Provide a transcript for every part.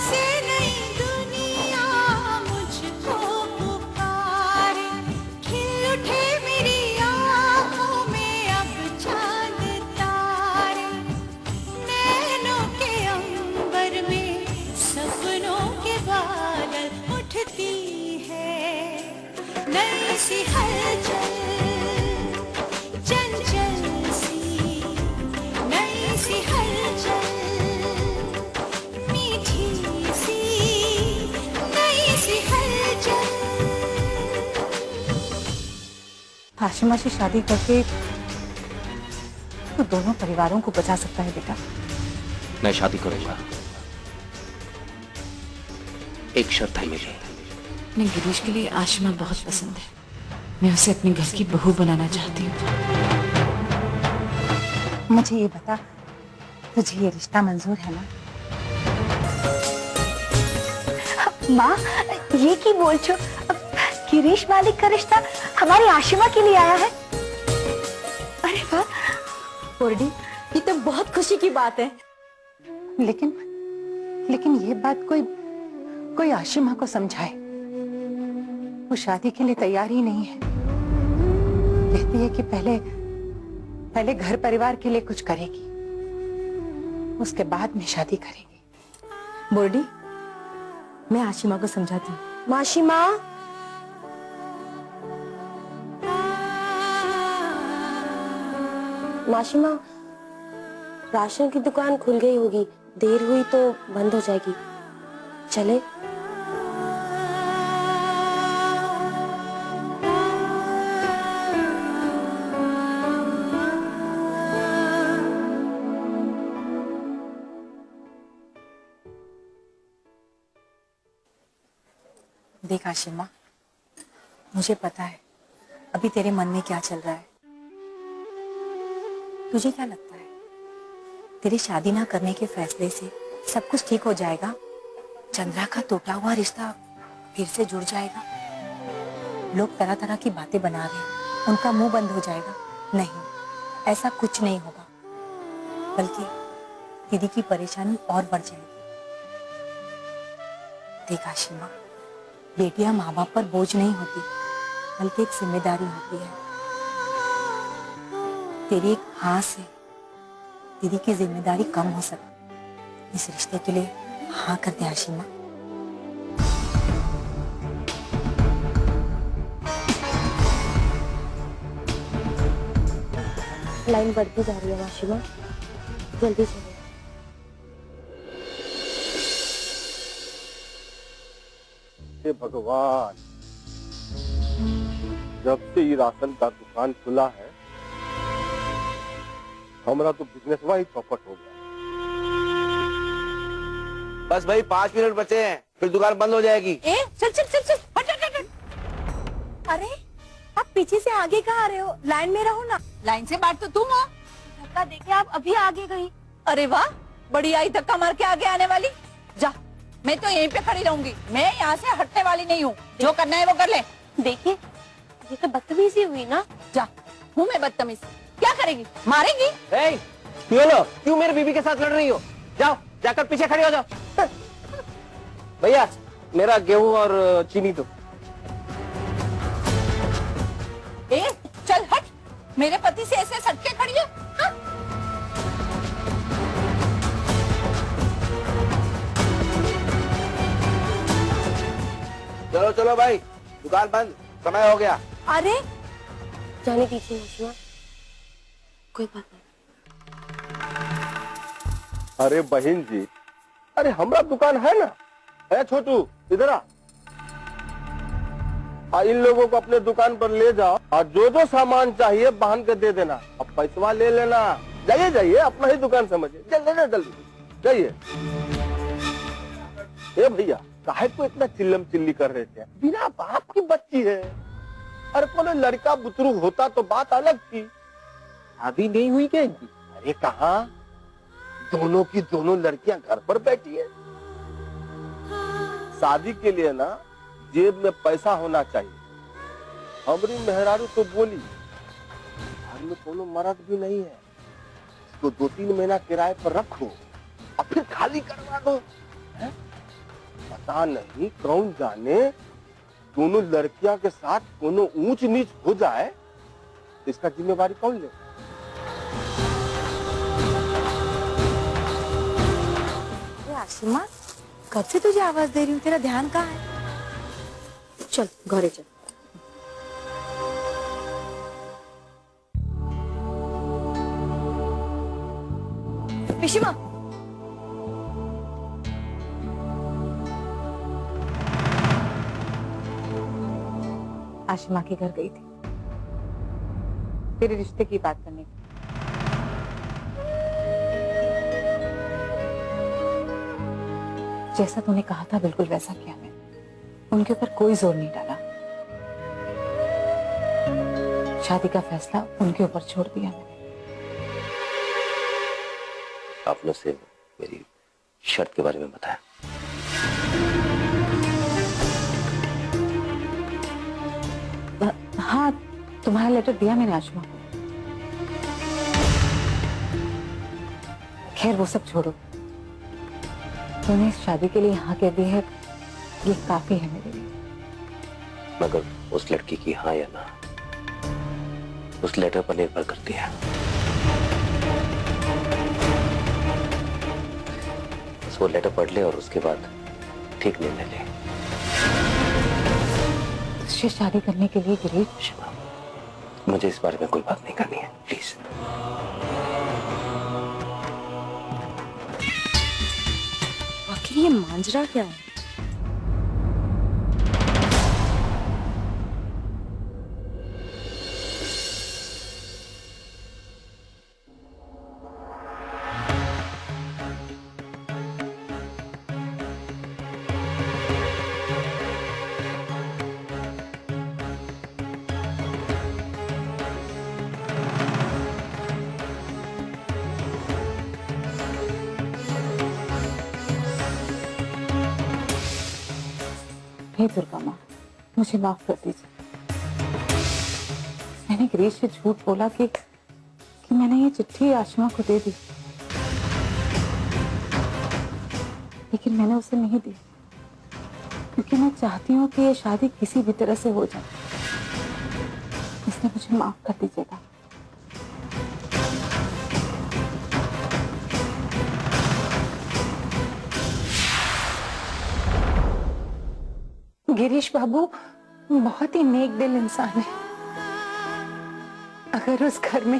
से नई दुनिया मुझको पुकारे, खिल उठे मेरी आँखों में अब चांद तारे, नैनों के अंबर में सपनों के बादल उठती है नई सी हलचल, चंचल सी नई सी हलचल, मीठी सी नई सी हलचल। हाशिमा से शादी करके तो दोनों परिवारों को बचा सकता है बेटा। मैं शादी करूंगा, एक शर्त है मेरी। अपने गिरीश के लिए आशिमा बहुत पसंद है, मैं उसे अपने घर की बहू बनाना चाहती हूँ। मुझे ये बता, तुझे ये रिश्ता मंजूर है ना? माँ, ये की बोल छो, गिरीश मालिक का रिश्ता हमारी आशिमा के लिए आया है। अरे वाह बोर्डी, ये तो बहुत खुशी की बात है। लेकिन ये बात कोई आशिमा को समझाए। वो शादी के लिए तैयार ही नहीं है। कहती है कि पहले घर परिवार के लिए कुछ करेगी, उसके बाद में शादी करेगी। बोर्डी, मैं आशिमा को समझाती हूँ। माशिमा, माशिमा, राशन की दुकान खुल गई होगी, देर हुई तो बंद हो जाएगी, चले? देख आशिमा, मुझे पता है अभी तेरे मन में क्या चल रहा है। तुझे क्या लगता है तेरी शादी ना करने के फैसले से सब कुछ ठीक हो जाएगा? चंद्रा का टूटा हुआ रिश्ता फिर से जुड़ जाएगा? लोग तरह तरह की बातें बना रहे हैं, उनका मुंह बंद हो जाएगा? नहीं, ऐसा कुछ नहीं होगा, बल्कि दीदी की परेशानी और बढ़ जाएगी। देख आशिमा, बेटियां माँ बाप पर बोझ नहीं होती, बल्कि एक जिम्मेदारी होती है। तेरी एक हाँ से दीदी की जिम्मेदारी कम हो सकती। इस रिश्ते के लिए हाँ कर दे आशिमा। लाइन बढ़ती जा रही है आशिमा, जल्दी चलो। भगवान, जब से ये राशन का दुकान खुला है, हमारा तो बिजनेस ही चौपट हो गया। बस भाई 5 मिनट बचे हैं, फिर दुकान बंद हो जाएगी। चल चल चल चल, हट हट हट। अरे आप पीछे से आगे कहाँ आ रहे हो? लाइन में रहो ना। लाइन से बात तो तुम हो। धक्का देके आप अभी आगे गई। अरे वाह, बड़ी आई धक्का मार के आगे आने वाली। जा, मैं तो यहीं पे खड़ी रहूंगी, मैं यहाँ से हटने वाली नहीं हूँ। जो करना है वो कर ले। देखिए, ये तो बदतमीजी हुई ना। जा, हूँ मैं बदतमीज? क्या करेगी, मारेगी? क्यों मेरे बीबी के साथ लड़ रही हो? जाओ, जाकर पीछे खड़े हो जाओ। भैया, मेरा गेहूं और चीनी दो। चल हट, मेरे पति से ऐसे सटके खड़ी है? हाँ? चलो चलो भाई, दुकान बंद, समय हो गया। अरे जाने दीजिए आशिमा, कोई बात नहीं। अरे बहन जी, अरे हमारा दुकान है ना। है छोटू, इधर आ। इन लोगों को अपने दुकान पर ले जाओ और जो जो सामान चाहिए बांध के दे देना। अब पैसा ले लेना। जाइए जाइए, अपना ही दुकान समझिए। जल्दी जाइए। ए भैया, काहे को इतना चिल्लम चिल्ली कर रहे थे? बिना बाप की बच्ची है। अरे कोनो लड़का बुतरू होता तो बात अलग थी। शादी नहीं हुई क्या इनकी? अरे कहाँ, दोनों की दोनों लड़कियां घर पर बैठी है। शादी के लिए ना जेब में पैसा होना चाहिए। हमारी मेहरारू तो बोली, घर में कोनो मर्द भी नहीं है, तो 2-3 महीना किराए पर रखो और फिर खाली करवा दो। पता नहीं, कौन जाने दोनों लड़कियां के साथ दोनों ऊंच नीच हो जाए तो इसका जिम्मेवारी कौन ले? आशिमा, कब से तुझे आवाज दे रही हूँ, तेरा ध्यान कहाँ है? चल घरे चल। पिशिमा, आशिमा के घर गई थी तेरे रिश्ते की बात करने की। जैसा तूने कहा था बिल्कुल वैसा किया मैंने। उनके ऊपर कोई जोर नहीं डाला। शादी का फैसला उनके ऊपर छोड़ दिया मैंने। आपने उसे मेरी शर्त के बारे में बताया? हाँ, तुम्हारा लेटर दिया मैंने आशिमा को। खैर वो सब छोड़ो, तूने इस शादी के लिए हाँ कह दी है, ये काफी है मेरे लिए। मगर उस लड़की की हाँ या ना उस लेटर पर निर्भर करती है। बस वो लेटर पढ़ ले और उसके बाद ठीक निर्णय ले। तुझसे शादी करने के लिए गिरीश, शिवा, मुझे इस बारे में कोई बात नहीं करनी है, प्लीज। आखिर ये मांजरा क्या है? हे दुर्गा माँ, मुझे माफ कर दीजिए। मैंने गिरीश से झूठ बोला कि मैंने ये चिट्ठी आशिमा को दे दी, लेकिन मैंने उसे नहीं दी क्योंकि मैं चाहती हूँ कि ये शादी किसी भी तरह से हो जाए। इसलिए मुझे माफ कर दीजिएगा। गिरीश बाबू बहुत ही नेक दिल इंसान है। अगर उस घर में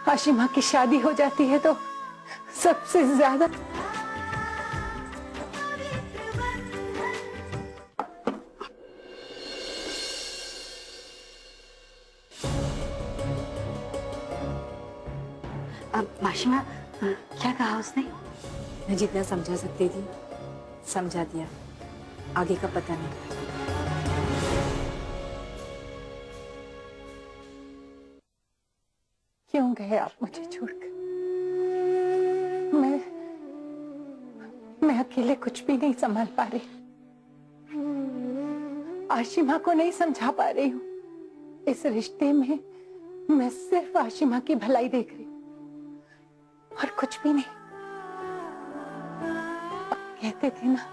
आशिमा की शादी हो जाती है तो सबसे ज्यादा आशिमा, क्या कहा उसने? मैं जितना समझा सकती थी समझा दिया, आगे का पता नहीं। क्यों गए आप मुझे छोड़कर? मैं अकेले कुछ भी नहीं संभाल पा रही। आशिमा को नहीं समझा पा रही हूँ। इस रिश्ते में मैं सिर्फ आशिमा की भलाई देख रही हूँ और कुछ भी नहीं। कहते थे ना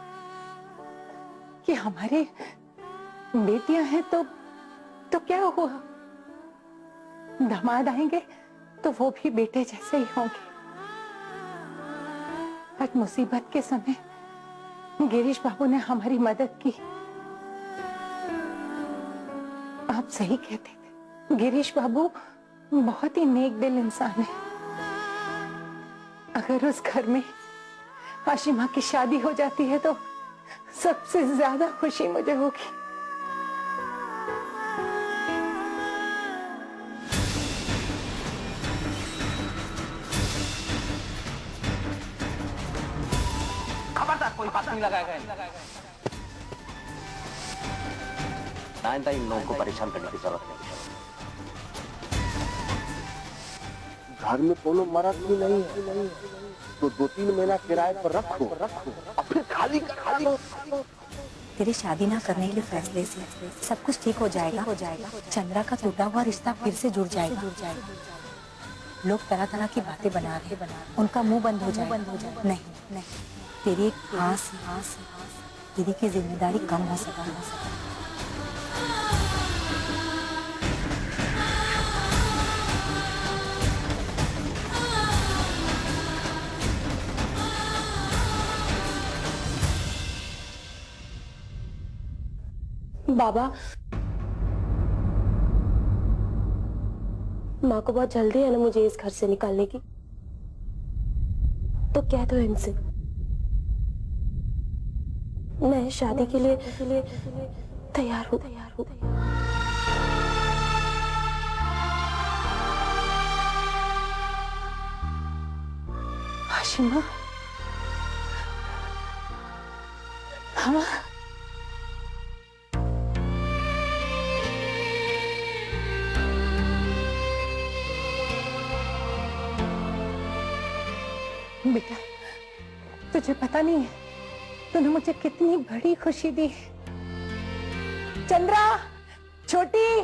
कि हमारे बेटियां हैं तो क्या हुआ, दामाद आएंगे तो वो भी बेटे जैसे ही होंगे। आज मुसीबत के समय गिरीश बाबू ने हमारी मदद की। आप सही कहते थे, गिरीश बाबू बहुत ही नेक दिल इंसान है। अगर उस घर में आशिमा की शादी हो जाती है तो सबसे ज्यादा खुशी मुझे होगी। खबरदार कोई बात नहीं लगाएगा। आइंदा इन लोगों को परेशान करने की जरूरत नहीं। घर में कोनो मर्द भी नहीं है तो 2-3 महीना किराए पर रखो और फिर खाली कर। तेरी शादी ना करने के फैसले से सब कुछ ठीक हो जाएगा। चंद्रा का टूटा हुआ रिश्ता फिर से जुड़ जाएगा। लोग तरह तरह की बातें बना रहे, उनका मुंह बंद हो जाए। नहीं, तेरी एक हाँ से दीदी की जिम्मेदारी कम हो सका। बाबा, माँ को बहुत जल्दी है ना मुझे इस घर से निकालने की, तो कह दो इनसे मैं शादी के लिए तैयार हूँ। आशिमा, हाँ बेटा, तुझे पता नहीं है तूने मुझे कितनी बड़ी खुशी दी। चंद्रा, छोटी,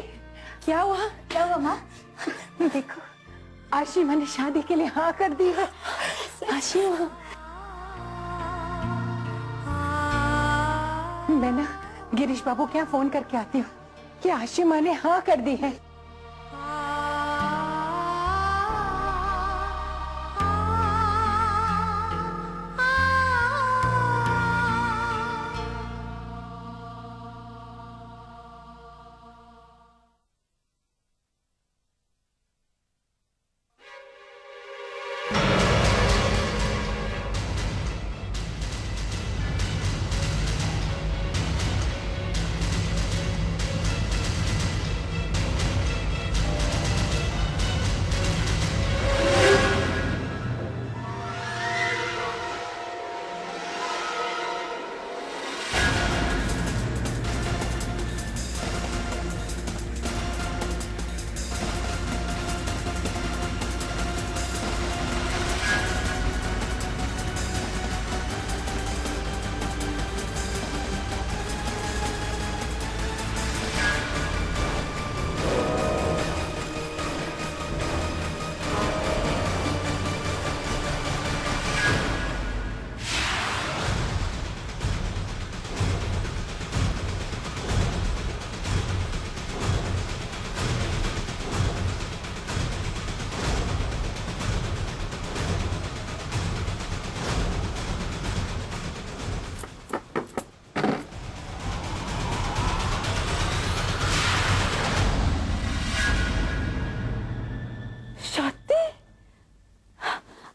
क्या हुआ माँ? देखो, आशिमा ने शादी के लिए हाँ कर दी है। आशिमा, मैं ना गिरीश बाबू के यहाँ फोन करके आती हूँ कि आशिमा ने हाँ कर दी है।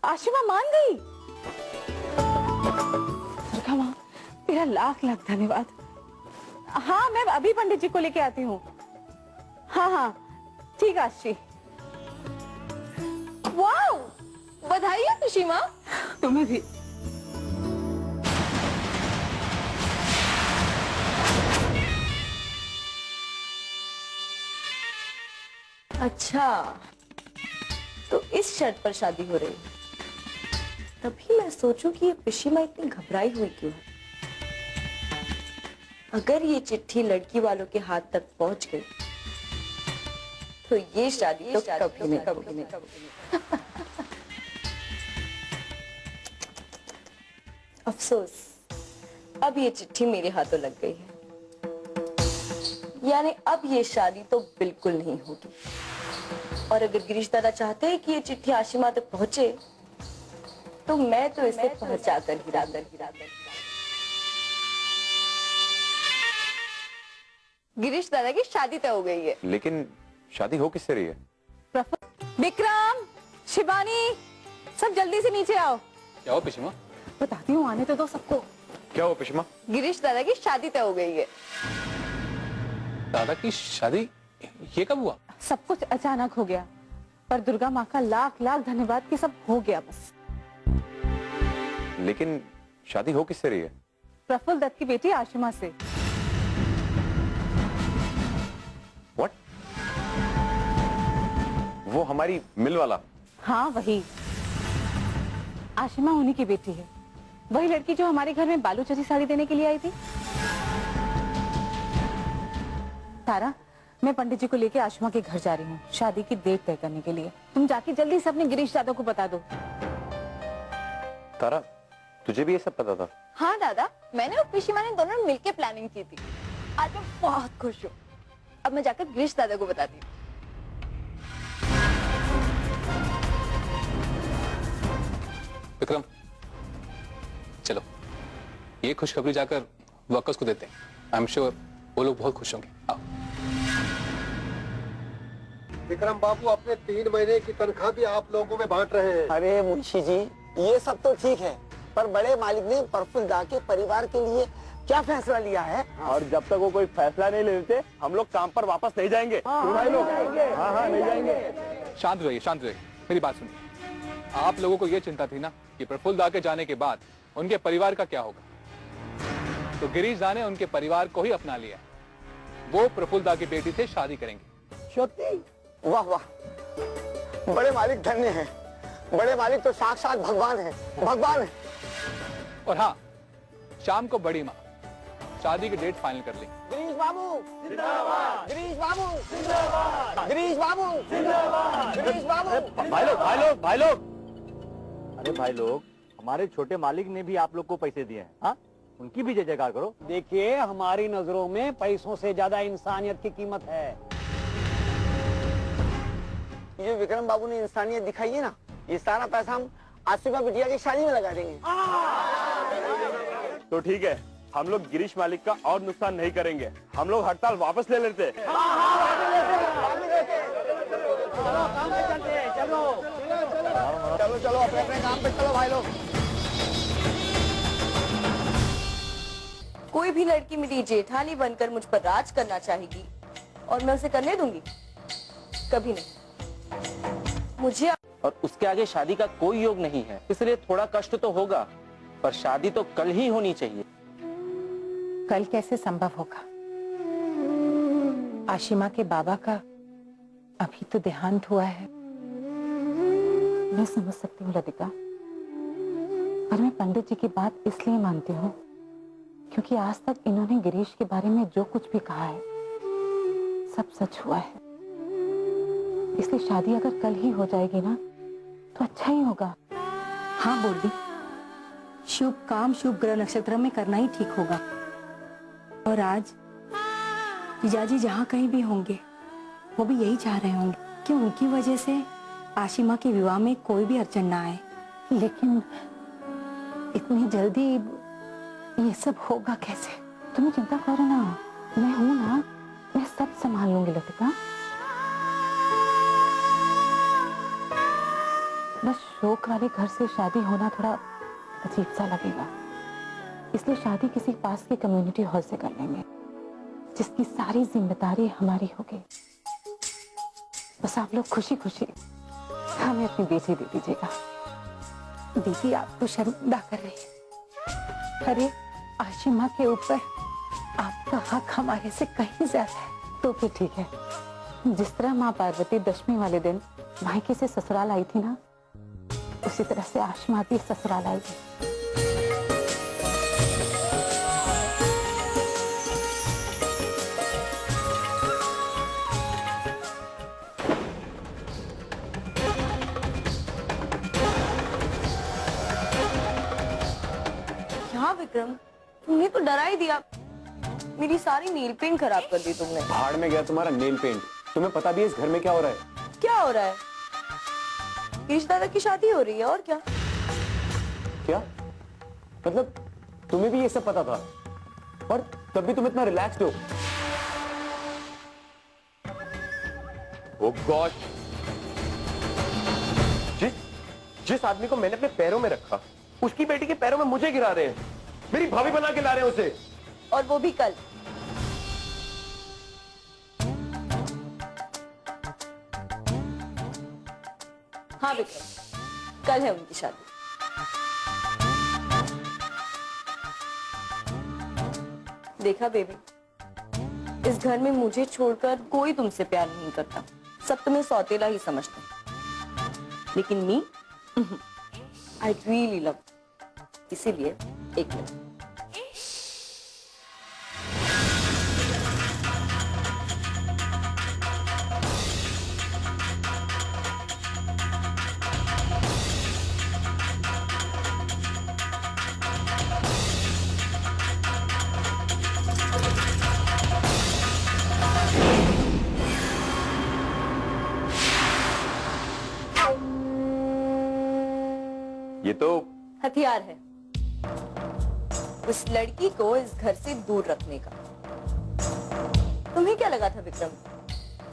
आशिमा मान गई। दुर्गा माँ, तेरा लाख लाख धन्यवाद। हाँ, मैं अभी पंडित जी को लेके आती हूँ। हाँ, ठीक आशी। वाओ, बधाई है खुशी माँ। तुम्हें भी। अच्छा, तो इस शर्त पर शादी हो रही है। तभी मैं सोचूं कि ये पिशीमा इतनी घबराई हुई क्यों है। अगर ये चिट्ठी लड़की वालों के हाथ तक पहुंच गई तो ये शादी तो कभी नहीं। अफसोस, अब ये चिट्ठी मेरे हाथों लग गई है। यानी अब ये शादी तो बिल्कुल नहीं होगी। और अगर गिरीश दादा चाहते हैं कि ये चिट्ठी आशिमा तक पहुंचे, तो मैं तो इसे पहुंचाकर गिरा कर। गिरीश दादा की शादी तय हो गई है। लेकिन शादी हो किससे रही है? विक्रम, शिवानी, सब जल्दी से नीचे आओ। क्या हो पिशीमा? बताती हूँ, आने तो दो सबको। क्या हो पिशीमा? गिरीश दादा की शादी तय हो गई है। दादा की शादी? ये कब हुआ? सब कुछ अचानक हो गया, पर दुर्गा माँ का लाख लाख धन्यवाद कि सब हो गया बस। लेकिन शादी हो किससे रही है? प्रफुल्ल दत्त की बेटी आशिमा से। What? वो हमारी मिल वाला? हाँ, वही। आशिमा उन्हीं की बेटी है, वही लड़की जो हमारे घर में बालूचरी साड़ी देने के लिए आई थी। तारा, मैं पंडित जी को लेके आशिमा के घर जा रही हूँ शादी की डेट तय करने के लिए। तुम जाके जल्दी से अपने गिरीश दादा को बता दो। तारा, तुझे भी ये सब पता था? हाँ दादा, मैंने और पिशीमा ने दोनों मिलके प्लानिंग की थी। आज मैं बहुत खुश हूँ। अब मैं जाकर गिरीश दादा को बताती हूँ। विक्रम, चलो ये खुशखबरी जाकर वर्कर्स को देते हैं। आई एम श्योर वो लोग बहुत खुश होंगे। आओ। विक्रम बाबू अपने 3 महीने की तनख्वाह भी आप लोगों में बांट रहे हैं। अरे मुंशी जी, ये सब तो ठीक है, पर बड़े मालिक ने प्रफुल्ल दा के परिवार के लिए क्या फैसला लिया है? और जब तक वो कोई फैसला नहीं लेते हम लोग काम पर वापस नहीं जाएंगे। भाई लोग, हाँ नहीं जाएंगे। शांत रहिए, शांत रहिए, मेरी बात सुनिए। आप लोगों को ये चिंता थी ना कि प्रफुल्ल दा के जाने के बाद उनके परिवार का क्या होगा, तो गिरीश दा ने उनके परिवार को ही अपना लिया। वो प्रफुल्ल दा की बेटी से शादी करेंगे। सच्ची? वाह वाह, बड़े मालिक धन्य हैं। बड़े मालिक तो साक्षात भगवान है, भगवान है। और हाँ, शाम को बड़ी माँ शादी की डेट फाइनल कर ली। गिरीश बाबू जिंदाबाद, गिरीश बाबू जिंदाबाद, गिरीश बाबू जिंदाबाद, गिरीश बाबू। भाई लोग, अरे भाई लोग, हमारे छोटे मालिक ने भी आप लोग को पैसे दिए हैं, हाँ? उनकी भी जय जयकार करो। देखिए, हमारी नजरों में पैसों से ज्यादा इंसानियत की कीमत है। ये विक्रम बाबू ने इंसानियत दिखाई है ना, ये सारा पैसा हम आसिफा बिटिया की शादी में लगा देंगे। तो ठीक है, हम लोग गिरीश मालिक का और नुकसान नहीं करेंगे। हम लोग हड़ताल वापस ले लेते। चलो चलो अपने अपने काम पे चलो भाई लोग। कोई भी लड़की मेरी जेठानी बनकर मुझ पर राज करना चाहेगी और मैं उसे करने दूंगी? कभी नहीं। मुझे और उसके आगे शादी का कोई योग नहीं है, इसलिए थोड़ा कष्ट तो होगा, पर शादी तो कल ही होनी चाहिए। कल कैसे संभव होगा? आशिमा के बाबा का अभी तो देहांत हुआ है। मैं समझ सकती हूँ लतिका, पर मैं पंडित जी की बात इसलिए मानती हूँ क्योंकि आज तक इन्होंने गिरीश के बारे में जो कुछ भी कहा है सब सच हुआ है। इसलिए शादी अगर कल ही हो जाएगी ना तो अच्छा ही होगा। हाँ बोल दी, शुभ काम शुभ ग्रह नक्षत्र में करना ही ठीक होगा। और आज जीजाजी जहाँ कहीं भी होंगे वो भी यही चाह रहे होंगे कि उनकी वजह से आशिमा के विवाह में कोई भी अड़चन ना आए। लेकिन इतनी जल्दी ये सब होगा कैसे? तुम्हें चिंता करो ना, मैं हूं ना, मैं सब संभाल लूंगी लतिका। बस शोक वाले घर से शादी होना थोड़ा अजीब सा लगेगा, इसलिए शादी किसी पास के कम्युनिटी हॉल से कर लेंगे जिसकी सारी जिम्मेदारी हमारी होगी। बस आप लोग खुशी खुशी हमें अपनी बेटी दे दीजिएगा। दीदी आपको शर्मिंदा कर रही है। अरे आशिमा के ऊपर आपका हक हमारे से कहीं ज्यादा है। तो फिर ठीक है, जिस तरह माँ पार्वती दशमी वाले दिन मायके से ससुराल आई थी ना, उसी तरह से आशिमा भी ससुराल आएगी। क्या विक्रम, तुमने तो डरा ही दिया। मेरी सारी नील पेंट खराब कर दी तुमने। भाड़ में गया तुम्हारा नेल पेंट। तुम्हें पता भी है इस घर में क्या हो रहा है? क्या हो रहा है? गिरीश दादा की शादी हो रही है, और क्या? क्या मतलब तुम्हें भी ये सब पता था और तब भी तुम इतना रिलैक्स्ड हो? ओह गॉड, जिस आदमी को मैंने अपने पैरों में रखा, उसकी बेटी के पैरों में मुझे गिरा रहे हैं। मेरी भाभी बना के ला रहे हैं उसे, और वो भी कल। हाँ विक्रम, कल है उनकी शादी। देखा बेबी, इस घर में मुझे छोड़कर कोई तुमसे प्यार नहीं करता, सब तुम्हें सौतेला ही समझते हैं। लेकिन मी, आई रियली लव, इसीलिए एक मिनट। तो हथियार है उस लड़की को इस घर से दूर रखने का। तुम्हें क्या लगा था विक्रम,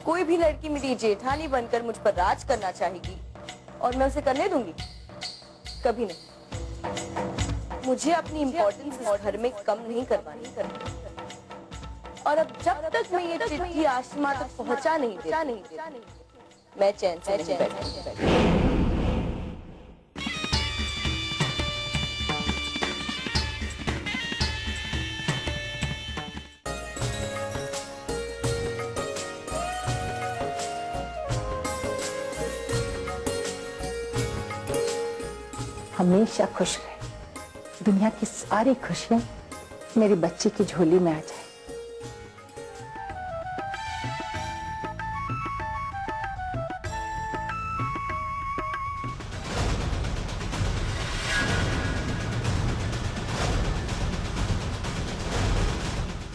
कोई भी लड़की मेरी जेठानी बनकर मुझ पर राज करना चाहेगी और मैं उसे करने दूंगी? कभी नहीं। मुझे अपनी इम्पोर्टेंस इस घर में कम नहीं करवानी। और अब जब तक मैं ये चिट्ठी आशिमा तक पहुंचा नहीं देता, मैं चैन से नहीं बैठूंगी। हमेशा खुश रहे। दुनिया की सारी खुशियां मेरी बच्ची की झोली में आ जाए।